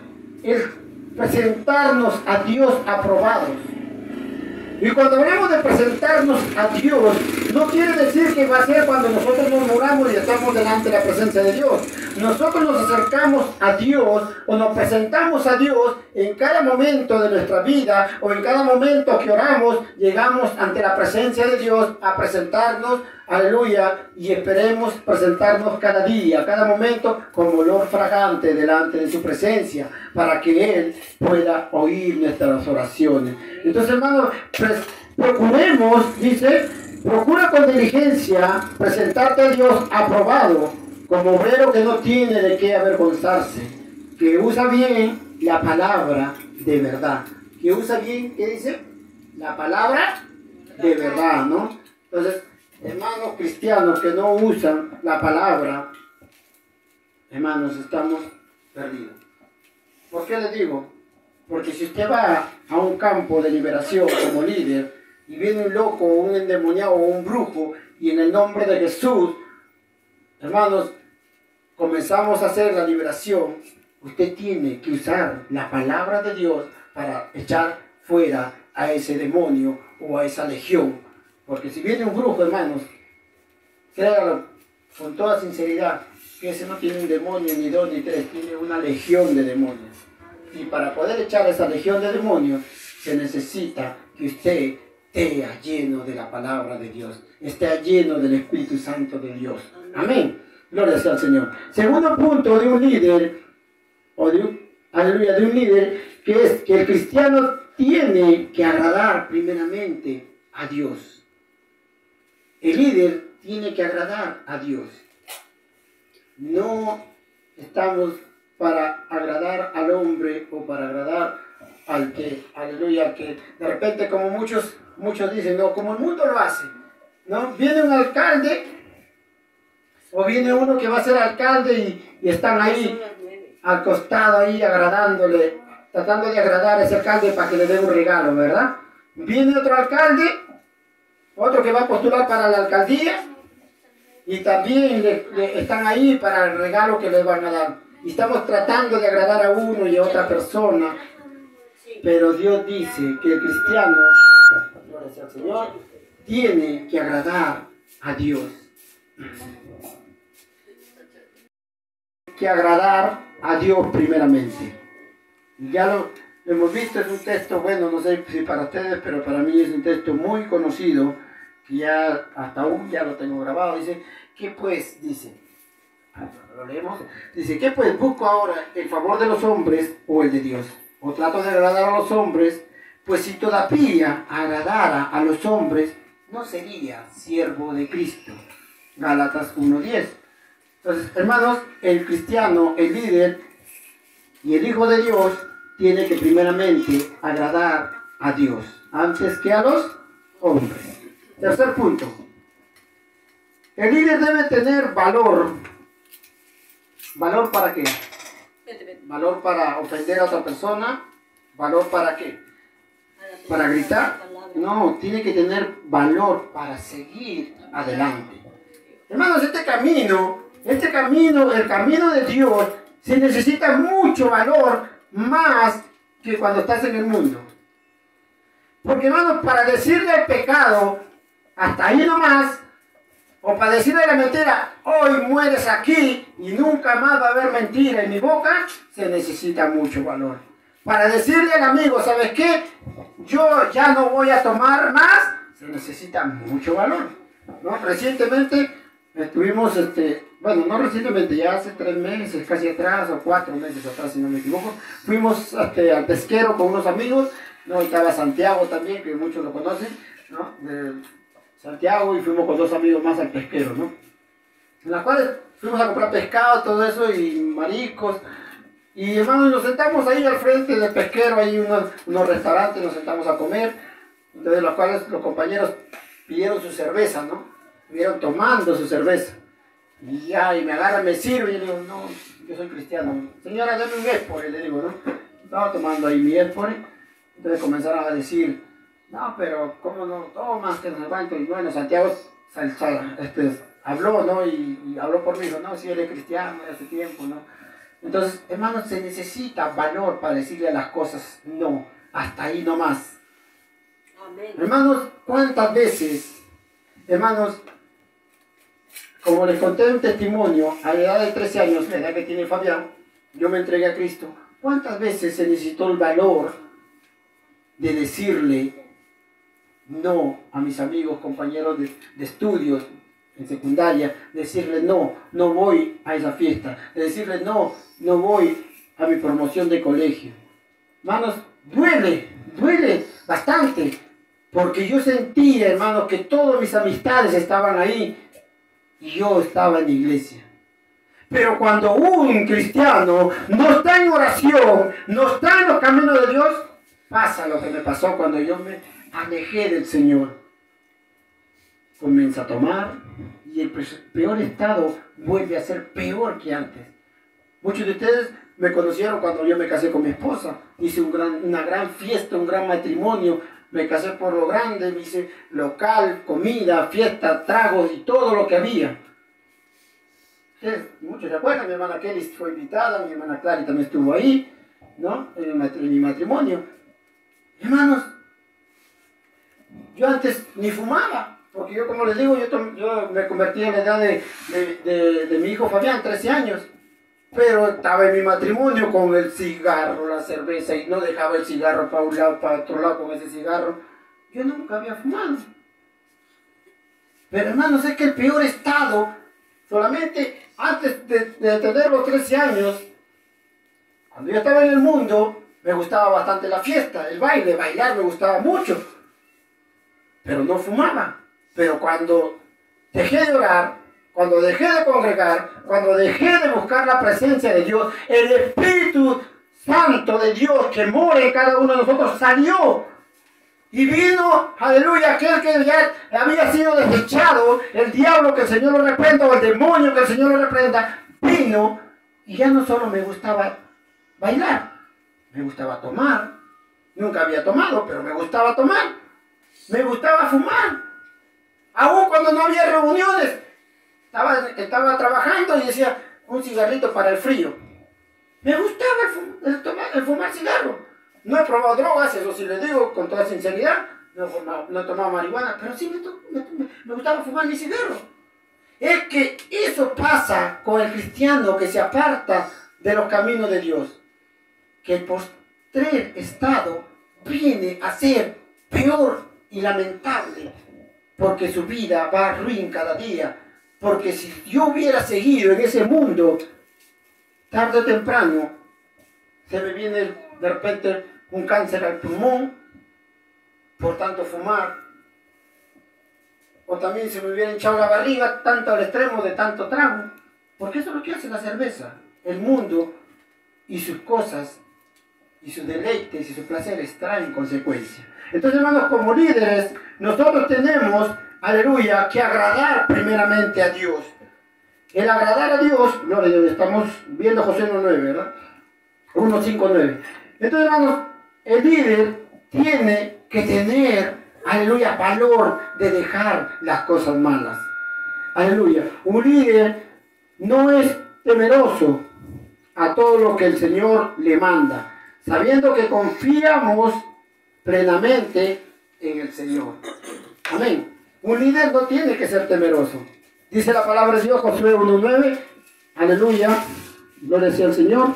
el presentarnos a Dios aprobados. Y cuando hablamos de presentarnos a Dios, no quiere decir que va a ser cuando nosotros nos muramos y estamos delante de la presencia de Dios. Nosotros nos acercamos a Dios o nos presentamos a Dios en cada momento de nuestra vida o en cada momento que oramos, llegamos ante la presencia de Dios a presentarnos, aleluya, y esperemos presentarnos cada día, cada momento con olor fragante delante de su presencia para que Él pueda oír nuestras oraciones. Entonces, hermanos, procuremos, dice, procura con diligencia presentarte a Dios aprobado, como obrero que no tiene de qué avergonzarse, que usa bien la palabra de verdad. Que usa bien, ¿qué dice? La palabra de verdad, ¿no? Entonces, hermanos cristianos que no usan la palabra, hermanos, estamos perdidos. ¿Por qué les digo? Porque si usted va a un campo de liberación como líder y viene un loco, un endemoniado o un brujo y en el nombre de Jesús, hermanos, comenzamos a hacer la liberación, usted tiene que usar la palabra de Dios para echar fuera a ese demonio o a esa legión. Porque si viene un brujo, hermanos, créalo con toda sinceridad, que ese no tiene un demonio, ni dos, ni tres, tiene una legión de demonios. Y para poder echar esa legión de demonios, se necesita que usted esté lleno de la palabra de Dios, esté lleno del Espíritu Santo de Dios. Amén. Gloria sea al Señor. Segundo punto de un líder, aleluya, de un líder, que es que el cristiano tiene que agradar primeramente a Dios. El líder tiene que agradar a Dios. No estamos para agradar al hombre o para agradar al que, aleluya, que de repente como muchos dicen, no, como el mundo lo hace, ¿no? Viene un alcalde o viene uno que va a ser alcalde y están ahí al costado ahí agradándole, tratando de agradar a ese alcalde para que le dé un regalo, ¿verdad? Viene otro alcalde, otro que va a postular para la alcaldía y también están ahí para el regalo que le van a dar. Y estamos tratando de agradar a uno y a otra persona, pero Dios dice que el cristiano, gloria sea al Señor, tiene que agradar a Dios. Que agradar a Dios primeramente. Ya lo hemos visto, es un texto, bueno, no sé si para ustedes, pero para mí es un texto muy conocido, que ya hasta aún ya lo tengo grabado. Dice, ¿qué pues? Dice, lo leemos. Dice, ¿qué pues busco ahora? ¿El favor de los hombres o el de Dios? ¿O trato de agradar a los hombres? Pues si todavía agradara a los hombres, no sería siervo de Cristo. Gálatas 1:10. Entonces, hermanos, el cristiano, el líder y el hijo de Dios tiene que primeramente agradar a Dios antes que a los hombres. Tercer punto. El líder debe tener valor. ¿Valor para qué? ¿Valor para ofender a otra persona? ¿Valor para qué? ¿Para gritar? No, tiene que tener valor para seguir adelante. Hermanos, el camino de Dios, se necesita mucho valor más que cuando estás en el mundo. Porque, hermanos, para decirle al pecado, hasta ahí nomás, o para decirle la mentira, hoy mueres aquí y nunca más va a haber mentira en mi boca, se necesita mucho valor. Para decirle al amigo, ¿sabes qué? Yo ya no voy a tomar más, se necesita mucho valor, ¿no? Recientemente estuvimos, bueno, no recientemente, ya hace 3 meses, casi atrás, o 4 meses atrás, si no me equivoco, fuimos al pesquero con unos amigos, ¿no? Y estaba Santiago también, que muchos lo conocen, ¿no? Santiago, y fuimos con 2 amigos más al pesquero, ¿no? En las cuales fuimos a comprar pescado, todo eso, y mariscos, Y hermanos, nos sentamos ahí al frente del pesquero, hay unos restaurantes, nos sentamos a comer, de los cuales los compañeros pidieron su cerveza, ¿no? Estuvieron tomando su cerveza. Y ya, y me agarra, me sirve, y yo le digo, no, yo soy cristiano. Señora, dame un Espore, le digo, ¿no? Estaba tomando ahí mi Espore. Entonces comenzaron a decir, no, pero ¿cómo no tomas? Que no se va. Y bueno, Santiago habló, ¿no? Y habló por mí, dijo, no, si él es cristiano de hace tiempo, ¿no? Entonces, hermanos, se necesita valor para decirle a las cosas, no, hasta ahí nomás. Amén. Hermanos, ¿cuántas veces, hermanos, como les conté un testimonio, a la edad de 13 años, la edad que tiene Fabián, yo me entregué a Cristo, ¿cuántas veces se necesitó el valor de decirle no a mis amigos, compañeros de estudios en secundaria, decirle no, no voy a esa fiesta, de decirle no, no voy a mi promoción de colegio? Hermanos, duele bastante, porque yo sentía, hermanos, que todas mis amistades estaban ahí y yo estaba en la iglesia. Pero cuando un cristiano no está en oración, no está en los caminos de Dios, pasa lo que me pasó cuando yo me alejé del Señor. Comienza a tomar y el peor estado vuelve a ser peor que antes. Muchos de ustedes me conocieron cuando yo me casé con mi esposa. Hice una gran fiesta, un gran matrimonio. Me casé por lo grande, me hice local, comida, fiesta, tragos y todo lo que había. Ustedes, muchos se acuerdan, mi hermana Kelly fue invitada, mi hermana Clary también estuvo ahí, ¿no? En mi matrimonio. Hermanos, yo antes ni fumaba, porque yo, como les digo, yo me convertí en la edad de mi hijo Fabián, 13 años. Pero estaba en mi matrimonio con el cigarro, la cerveza, y no dejaba el cigarro para un lado, para otro lado con ese cigarro. Yo nunca había fumado. Pero hermanos, es que el peor estado, solamente antes de tener los 13 años, cuando yo estaba en el mundo, me gustaba bastante la fiesta, el baile, bailar me gustaba mucho. Pero no fumaba. Pero cuando dejé de orar, cuando dejé de congregar, cuando dejé de buscar la presencia de Dios, el Espíritu Santo de Dios que mora en cada uno de nosotros salió. Y vino, aleluya, aquel que ya había sido desechado, el diablo, que el Señor lo reprenda, o el demonio, que el Señor lo reprenda, vino y ya no solo me gustaba bailar, me gustaba tomar. Nunca había tomado, pero me gustaba tomar. Me gustaba fumar. Aún cuando no había reuniones. Estaba trabajando y decía, un cigarrito para el frío. Me gustaba el fumar cigarro. No he probado drogas, eso sí les digo con toda sinceridad. No he tomado marihuana, pero sí me gustaba fumar mi cigarro. Es que eso pasa con el cristiano que se aparta de los caminos de Dios. Que el postrer estado viene a ser peor y lamentable, porque su vida va a ruin cada día. Porque si yo hubiera seguido en ese mundo, tarde o temprano, se me viene de repente un cáncer al pulmón, por tanto fumar. O también se me hubiera hinchado la barriga, tanto al extremo de tanto trago. Porque eso es lo que hace la cerveza. El mundo y sus cosas, y sus deleites y sus placeres traen consecuencias. Entonces, hermanos, como líderes, nosotros tenemos, aleluya, que agradar primeramente a Dios. El agradar a Dios, estamos viendo Josué 1:9, ¿verdad? 1:5-9. Entonces, hermanos, el líder tiene que tener, aleluya, valor de dejar las cosas malas. Aleluya. Un líder no es temeroso a todo lo que el Señor le manda, sabiendo que confiamos plenamente en el Señor. Amén. Un líder no tiene que ser temeroso. Dice la palabra de Dios, Josué 1:9. Aleluya. Gloria sea al Señor.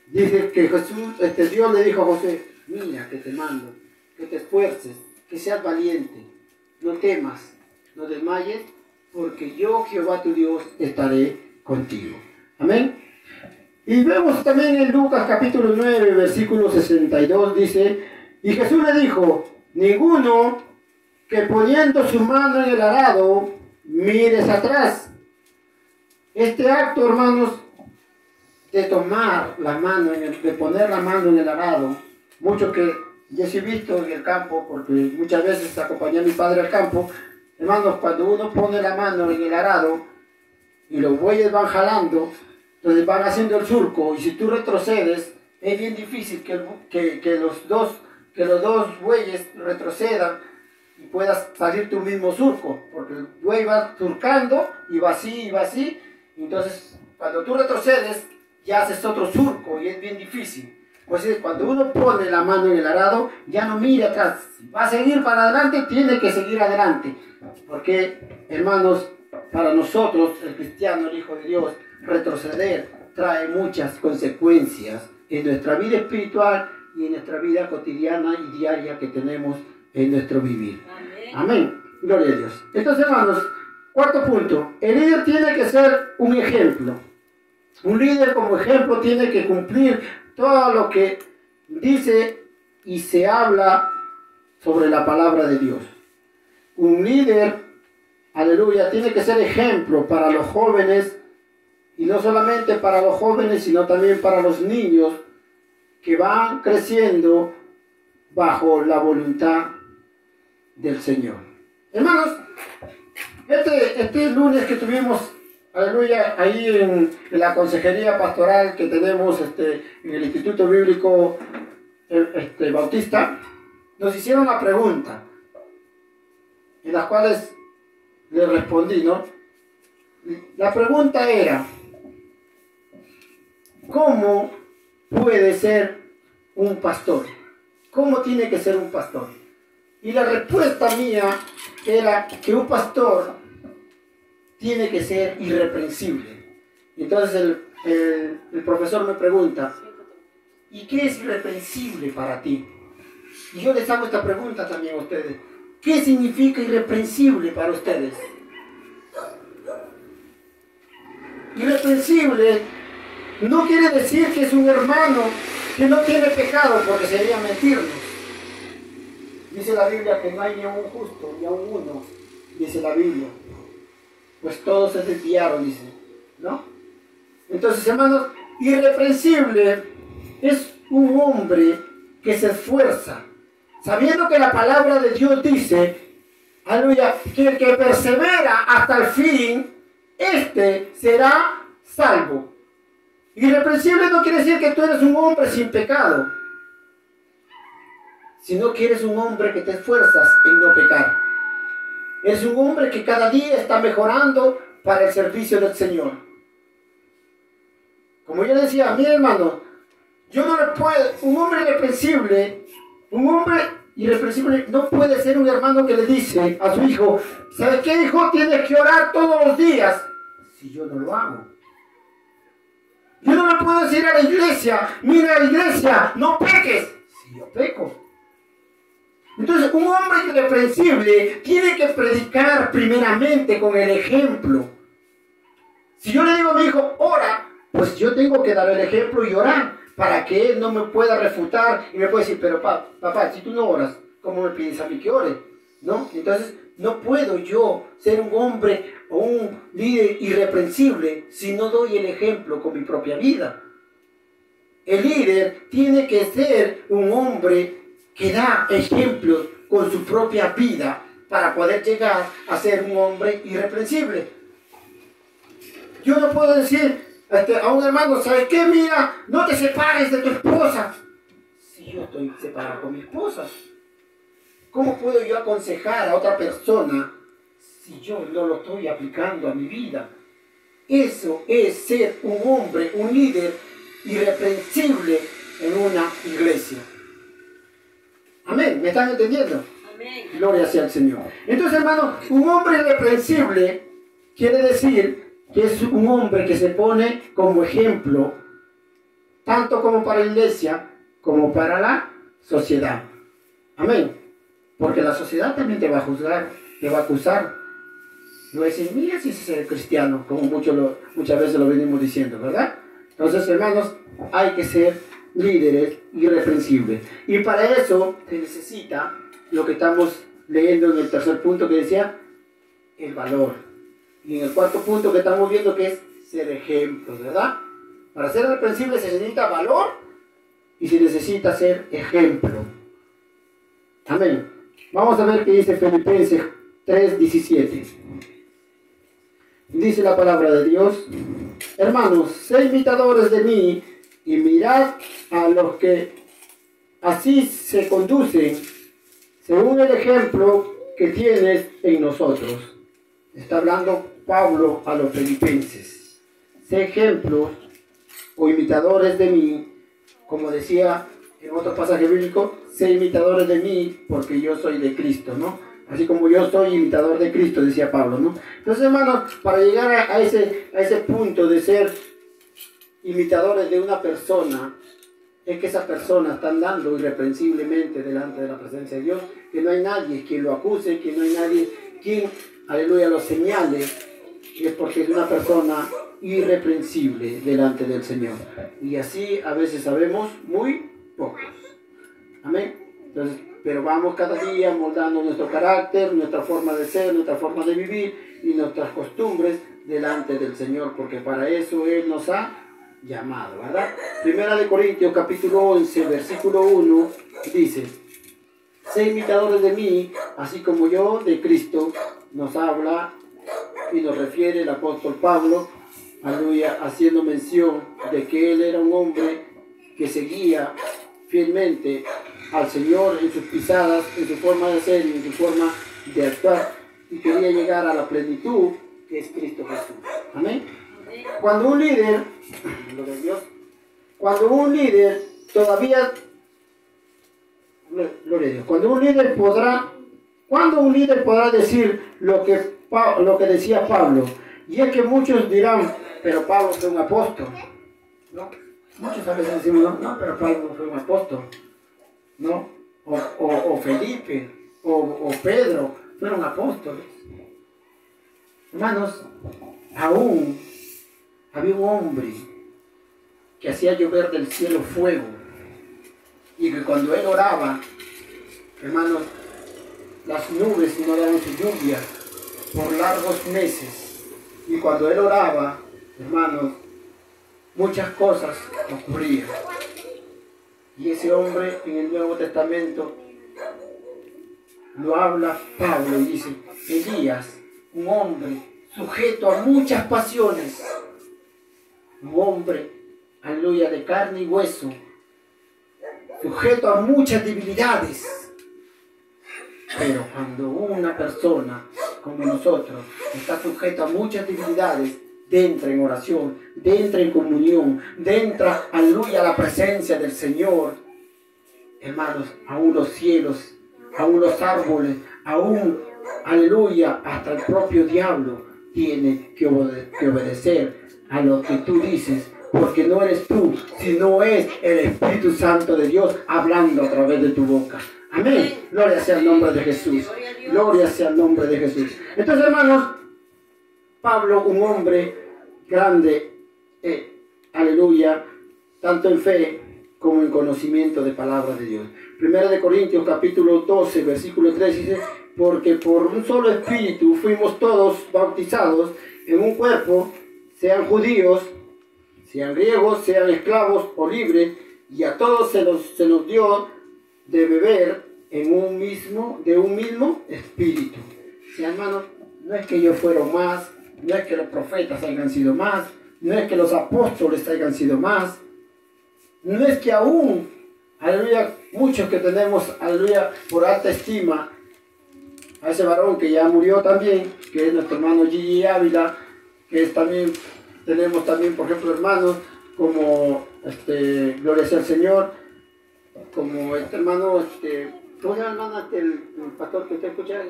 Dice que Dios le dijo a José, mira que te mando, que te esfuerces, que seas valiente, no temas, no desmayes, porque yo, Jehová tu Dios, estaré contigo. Amén. Y vemos también en Lucas capítulo 9, versículo 62, dice, y Jesús le dijo, ninguno que poniendo su mano en el arado, mires atrás, Este acto, hermanos, de tomar la mano, de poner la mano en el arado, mucho que yo sí he visto en el campo, porque muchas veces acompañé a mi padre al campo, hermanos, cuando uno pone la mano en el arado y los bueyes van jalando, entonces van haciendo el surco, y si tú retrocedes, es bien difícil que los dos bueyes retrocedan y puedas salir tu mismo surco, porque el buey va surcando y va así, entonces cuando tú retrocedes ya haces otro surco y es bien difícil. Pues cuando uno pone la mano en el arado, ya no mira atrás, va a seguir para adelante, tiene que seguir adelante, porque hermanos, para nosotros, el cristiano, el Hijo de Dios, retroceder trae muchas consecuencias en nuestra vida espiritual y en nuestra vida cotidiana y diaria que tenemos en nuestro vivir. Amén. Amén. Gloria a Dios. Entonces, hermanos, cuarto punto, el líder tiene que ser un ejemplo. Un líder como ejemplo tiene que cumplir todo lo que dice y se habla sobre la palabra de Dios. Un líder, aleluya, tiene que ser ejemplo para los jóvenes, y no solamente para los jóvenes, sino también para los niños que van creciendo bajo la voluntad del Señor. Hermanos, este lunes que tuvimos, aleluya, ahí en la consejería pastoral que tenemos en el Instituto Bíblico Bautista, nos hicieron una pregunta, en las cuales le respondí, ¿no? La pregunta era, ¿cómo puede ser un pastor? ¿Cómo tiene que ser un pastor? Y la respuesta mía era que un pastor tiene que ser irreprensible. Entonces el profesor me pregunta, ¿y qué es irreprensible para ti? Y yo les hago esta pregunta también a ustedes. ¿Qué significa irreprensible para ustedes? Irreprensible no quiere decir que es un hermano que no tiene pecado, porque sería mentirnos. Dice la Biblia que no hay ni a un justo, ni a un uno, dice la Biblia. Pues todos se desviaron, dice, ¿no? Entonces, hermanos, irreprensible es un hombre que se esfuerza, sabiendo que la palabra de Dios dice, aleluya, que el que persevera hasta el fin, este será salvo. Irreprensible no quiere decir que tú eres un hombre sin pecado, sino que eres un hombre que te esfuerzas en no pecar. Es un hombre que cada día está mejorando para el servicio del Señor. Como yo decía, mi hermano, yo no le puedo, un hombre irreprensible no puede ser un hermano que le dice a su hijo, ¿sabes qué, hijo? Tienes que orar todos los días. Si yo no lo hago. Yo no le puedo decir a la iglesia, mira, iglesia, no peques. Si yo peco. Entonces, un hombre irreprensible tiene que predicar primeramente con el ejemplo. Si yo le digo a mi hijo, ora, pues yo tengo que dar el ejemplo y orar para que él no me pueda refutar y me pueda decir, pero papá, si tú no oras, ¿cómo me pides a mí que ore? ¿No? Entonces, no puedo yo ser un hombre o un líder irreprensible si no doy el ejemplo con mi propia vida. El líder tiene que ser un hombre que da ejemplos con su propia vida para poder llegar a ser un hombre irreprensible. Yo no puedo decir a un hermano, ¿sabes qué? Mira, no te separes de tu esposa. Si yo estoy separado con mi esposa, ¿cómo puedo yo aconsejar a otra persona si yo no lo estoy aplicando a mi vida? Eso es ser un hombre, un líder irreprensible en una iglesia. Amén, ¿me están entendiendo? Amén. Gloria sea al Señor. Entonces, hermano, un hombre irreprensible quiere decir que es un hombre que se pone como ejemplo, tanto como para la iglesia, como para la sociedad. Amén. Porque la sociedad también te va a juzgar, te va a acusar. No decir, mira si es cristiano, como muchas veces lo venimos diciendo, ¿verdad? Entonces, hermanos, hay que ser líderes irreprensibles. Y para eso se necesita lo que estamos leyendo en el tercer punto que decía, el valor. Y en el cuarto punto que estamos viendo que es ser ejemplos, ¿verdad? Para ser reprensible se necesita valor y se necesita ser ejemplo. Amén. Vamos a ver qué dice Filipenses 3:17. Dice la palabra de Dios: hermanos, sed imitadores de mí y mirad a los que así se conducen según el ejemplo que tienes en nosotros. Está hablando Pablo a los filipenses. Sé ejemplos o imitadores de mí, como decía en otro pasaje bíblico, sé imitadores de mí porque yo soy de Cristo, ¿no? Así como yo soy imitador de Cristo, decía Pablo, ¿no? Entonces, hermanos, para llegar a ese punto de ser imitadores de una persona, es que esa persona está andando irreprensiblemente delante de la presencia de Dios, que no hay nadie quien lo acuse, que no hay nadie quien, aleluya, lo señale, es porque es una persona irreprensible delante del Señor. Y así a veces sabemos muy pocos. Amén. Entonces, pero vamos cada día moldando nuestro carácter, nuestra forma de ser, nuestra forma de vivir y nuestras costumbres delante del Señor, porque para eso Él nos ha llamado, ¿verdad? Primera de Corintios capítulo 11, versículo 1 dice: sé imitadores de mí, así como yo de Cristo. Nos habla y nos refiere el apóstol Pablo, aleluya, haciendo mención de que él era un hombre que seguía fielmente al Señor en sus pisadas, en su forma de ser y en su forma de actuar, y quería llegar a la plenitud que es Cristo Jesús. Amén. Cuando un líder, gloria a Dios, cuando un líder todavía, gloria a Dios, cuando un líder podrá decir lo que decía Pablo, y es que muchos dirán, pero Pablo fue un apóstol, ¿no? Muchos a veces decimos, no, pero Pablo fue un apóstol, ¿no? O Felipe, o Pedro, fueron apóstoles. Hermanos, aún había un hombre que hacía llover del cielo fuego, y que cuando él oraba, hermanos, las nubes no daban su lluvia por largos meses, y cuando él oraba, hermanos, muchas cosas ocurrían. Y ese hombre en el Nuevo Testamento lo habla Pablo y dice: Elías, un hombre sujeto a muchas pasiones, un hombre, aleluya, de carne y hueso, sujeto a muchas debilidades. Pero cuando una persona como nosotros está sujeta a muchas debilidades, entra en oración, entra en comunión, entra, aleluya, a la presencia del Señor, hermanos, aún los cielos, aún los árboles, aún, aleluya, hasta el propio diablo tiene que obedecer a lo que tú dices, porque no eres tú, sino es el Espíritu Santo de Dios hablando a través de tu boca. Amén. Gloria sea el nombre de Jesús. Gloria sea el nombre de Jesús. Entonces, hermanos, Pablo, un hombre grande, aleluya, tanto en fe como en conocimiento de palabra de Dios. Primera de Corintios capítulo 12, versículo 3 dice: porque por un solo espíritu fuimos todos bautizados en un cuerpo, sean judíos, sean griegos, sean esclavos o libres, y a todos se nos dio de beber de un mismo espíritu. Sí, hermanos, no es que ellos fueron más, no es que los profetas hayan sido más, no es que los apóstoles hayan sido más, no es que aún, aleluya, muchos que tenemos, aleluya, por alta estima a ese varón que ya murió también, que es nuestro hermano Gigi Ávila, que es también, tenemos también, por ejemplo, hermanos como, gloria sea al Señor, como este hermano, ¿cómo se llama, hermana, el pastor que usted escucha?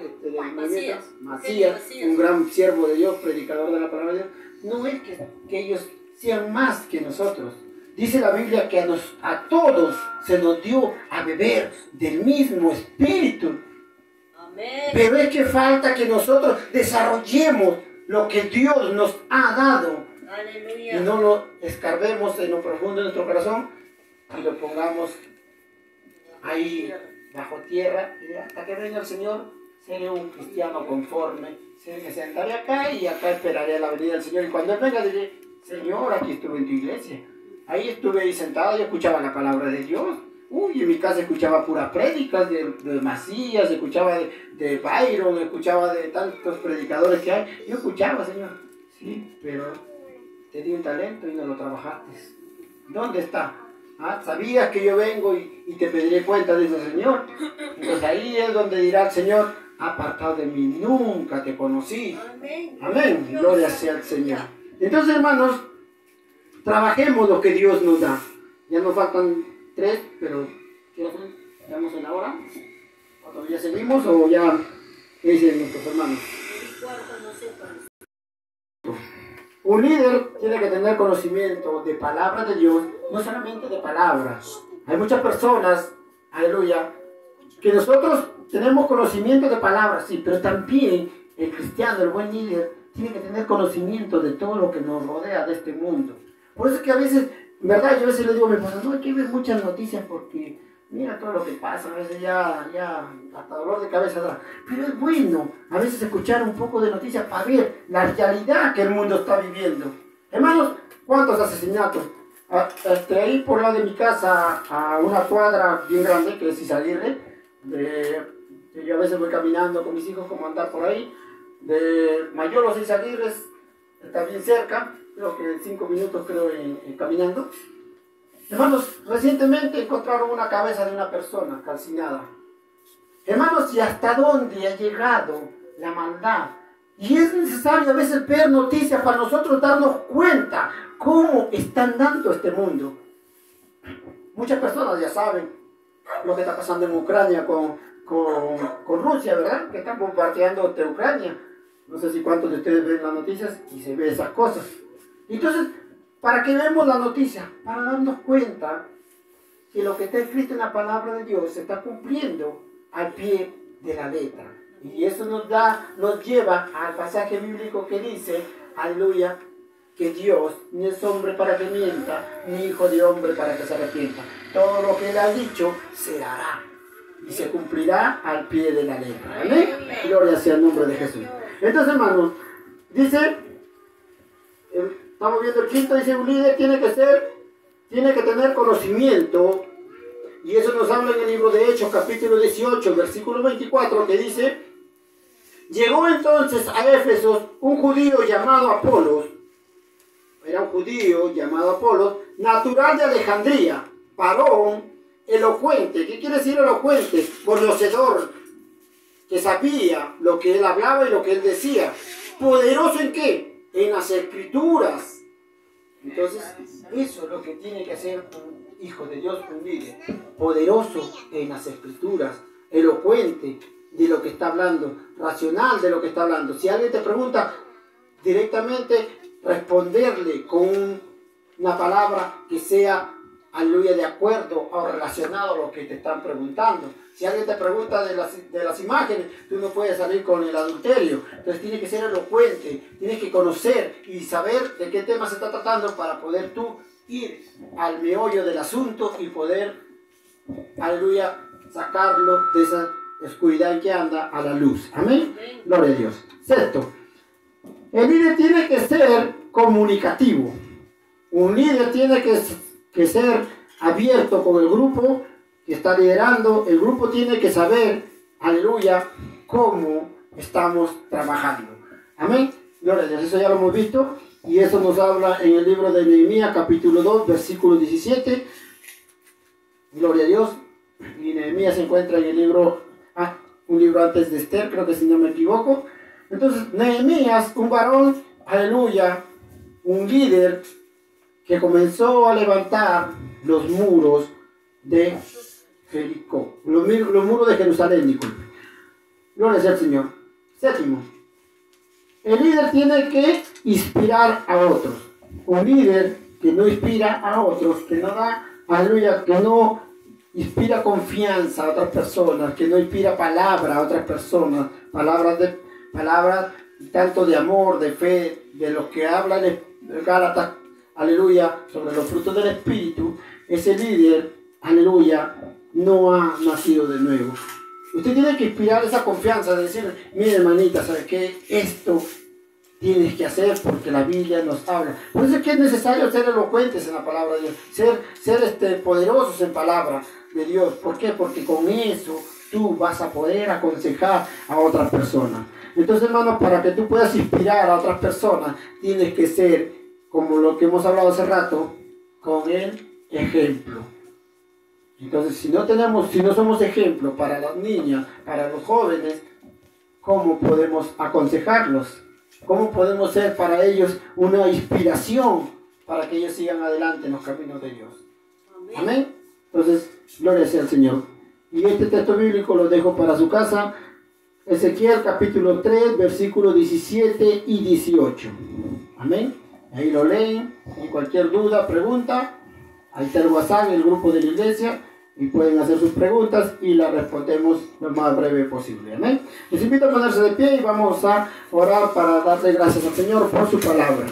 Macías, un gran siervo de Dios, predicador de la palabra de Dios. No es que ellos sean más que nosotros. Dice la Biblia que a todos se nos dio a beber del mismo espíritu. Amén. Pero es que falta que nosotros desarrollemos lo que Dios nos ha dado. Aleluya. Y no lo escarbemos en lo profundo de nuestro corazón y lo pongamos ahí bajo tierra, y hasta que venga el Señor seré un cristiano conforme, me sentaré acá y acá esperaré la venida del Señor, y cuando Él venga diré: Señor, aquí estuve en tu iglesia. Ahí estuve ahí sentado y escuchaba la palabra de Dios. Uy, en mi casa escuchaba puras prédicas de Macías, escuchaba de Byron, escuchaba de tantos predicadores que hay. Yo escuchaba, Señor. Sí, pero te di un talento y no lo trabajaste. ¿Dónde está? ¿Ah? Sabías que yo vengo y te pediré cuenta de eso, Señor. Entonces ahí es donde dirá el Señor, apartado de mí, nunca te conocí. Amén. Gloria sea al Señor. Entonces, hermanos, trabajemos lo que Dios nos da. Ya nos faltan 3, pero ¿qué hacen? ¿Estamos en la hora? ¿O todavía seguimos o ya? ¿Qué dicen nuestros hermanos? Un líder tiene que tener conocimiento de palabras de Dios, no solamente de palabras. Hay muchas personas, aleluya, que nosotros tenemos conocimiento de palabras, sí, pero también el cristiano, el buen líder, tiene que tener conocimiento de todo lo que nos rodea de este mundo. Por eso es que a veces, en verdad, yo a veces le digo a mi esposa, no hay que ver muchas noticias porque mira todo lo que pasa, a veces ya hasta dolor de cabeza da. Pero es bueno a veces escuchar un poco de noticias para ver la realidad que el mundo está viviendo. Hermanos, ¿cuántos asesinatos? Ahí por lado de mi casa, a una cuadra bien grande, que es Izaguirre, yo a veces voy caminando con mis hijos como andar por ahí, de Mayor a Izaguirre, está bien cerca, creo que 5 minutos caminando. Hermanos, recientemente encontraron una cabeza de una persona calcinada. Hermanos, ¿y hasta dónde ha llegado la maldad? Y es necesario a veces ver noticias para nosotros darnos cuenta cómo están dando este mundo. Muchas personas ya saben lo que está pasando en Ucrania con Rusia, ¿verdad? Que están bombardeando de Ucrania. No sé si cuántos de ustedes ven las noticias y se ven esas cosas. Entonces, ¿para qué vemos la noticia? Para darnos cuenta que lo que está escrito en la palabra de Dios se está cumpliendo al pie de la letra. Y eso nos lleva al pasaje bíblico que dice, aleluya, que Dios ni es hombre para que mienta, ni hijo de hombre para que se arrepienta. Todo lo que Él ha dicho se hará y se cumplirá al pie de la letra. ¿Amén? Gloria sea el nombre de Jesús. Entonces, hermanos, dice, estamos viendo el quinto, dice, un líder tiene que tener conocimiento, y eso nos habla en el libro de Hechos, capítulo 18, versículo 24, que dice, llegó entonces a Éfeso un judío llamado Apolos, natural de Alejandría, varón elocuente. ¿Qué quiere decir elocuente? Conocedor, que sabía lo que él hablaba y lo que él decía. ¿Poderoso en qué? En las escrituras. Entonces, eso es lo que tiene que hacer un hijo de Dios, un líder. Poderoso en las escrituras, elocuente de lo que está hablando, racional de lo que está hablando. Si alguien te pregunta directamente, responderle con una palabra que sea, aleluya, de acuerdo o relacionado a lo que te están preguntando. Si alguien te pregunta de las imágenes, tú no puedes salir con el adulterio. Entonces tienes que ser elocuente, tienes que conocer y saber de qué tema se está tratando para poder tú ir al meollo del asunto y poder, aleluya, sacarlo de esa oscuridad en que anda a la luz. Amén. Gloria a Dios. Sexto, el líder tiene que ser comunicativo. Un líder tiene que ser abierto con el grupo que está liderando. El grupo tiene que saber, aleluya, cómo estamos trabajando. Amén. Gloria a Dios. Eso ya lo hemos visto. Y eso nos habla en el libro de Nehemías, capítulo 2, versículo 17. Gloria a Dios. Y Nehemías se encuentra en el libro, un libro antes de Esther, creo que si no me equivoco. Entonces, Nehemías, un varón, aleluya, un líder que comenzó a levantar los muros de Jericó, los muros de Jerusalén, disculpe. Gloria sea al Señor. Séptimo, el líder tiene que inspirar a otros. Un líder que no inspira a otros, que no da, aleluya, que no inspira confianza a otras personas, que no inspira palabra a otras personas, palabras tanto de amor, de fe, de los que hablan de Gálatas, aleluya, sobre los frutos del Espíritu. Ese líder, aleluya, no ha nacido de nuevo. Usted tiene que inspirar esa confianza de decir, mire hermanita, ¿sabe qué? Esto tienes que hacer porque la Biblia nos habla. Por eso es que es necesario ser elocuentes en la palabra de Dios, ser poderosos en palabra de Dios. ¿Por qué? Porque con eso tú vas a poder aconsejar a otras personas. Entonces, hermanos, para que tú puedas inspirar a otras personas, tienes que ser, como lo que hemos hablado hace rato, con el ejemplo. Entonces, si no somos ejemplo para las niñas, para los jóvenes, ¿cómo podemos aconsejarlos? ¿Cómo podemos ser para ellos una inspiración para que ellos sigan adelante en los caminos de Dios? Amén. Entonces, gloria sea al Señor. Y este texto bíblico lo dejo para su casa. Ezequiel capítulo 3, versículos 17 y 18. Amén. Ahí lo leen. Y cualquier duda, pregunta, ahí está el WhatsApp, el grupo de la iglesia, y pueden hacer sus preguntas y las respondemos lo más breve posible. Amén. Les invito a ponerse de pie y vamos a orar para darle gracias al Señor por su palabra.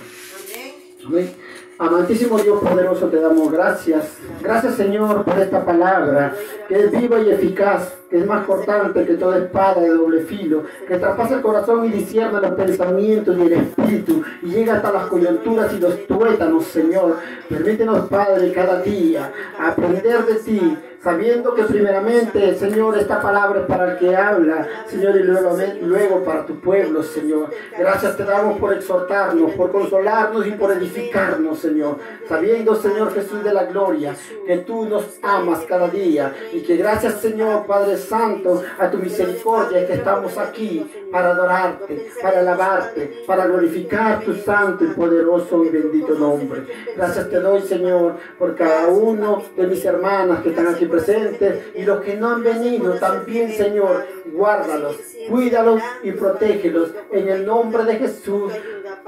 Amén. Amantísimo Dios poderoso, te damos gracias. Gracias, Señor, por esta palabra que es viva y eficaz, que es más cortante que toda espada de doble filo, que traspasa el corazón y discierne los pensamientos y el espíritu, y llega hasta las coyunturas y los tuétanos, Señor. Permítenos, Padre, cada día aprender de ti, sabiendo que primeramente, Señor, esta palabra es para el que habla, Señor, y luego para tu pueblo, Señor. Gracias te damos por exhortarnos, por consolarnos y por edificarnos, Señor. Sabiendo, Señor Jesús de la gloria, que tú nos amas cada día y que gracias, Señor, Padre Santo, a tu misericordia que estamos aquí para adorarte, para alabarte, para glorificar tu santo y poderoso y bendito nombre. Gracias te doy, Señor, por cada uno de mis hermanas que están aquí presentes y los que no han venido también, Señor. Guárdalos, cuídalos y protégelos en el nombre de Jesús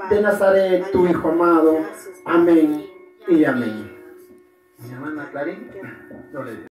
de Nazaret, tu Hijo amado. Amén y amén. Mi hermana Clarín, no le digo.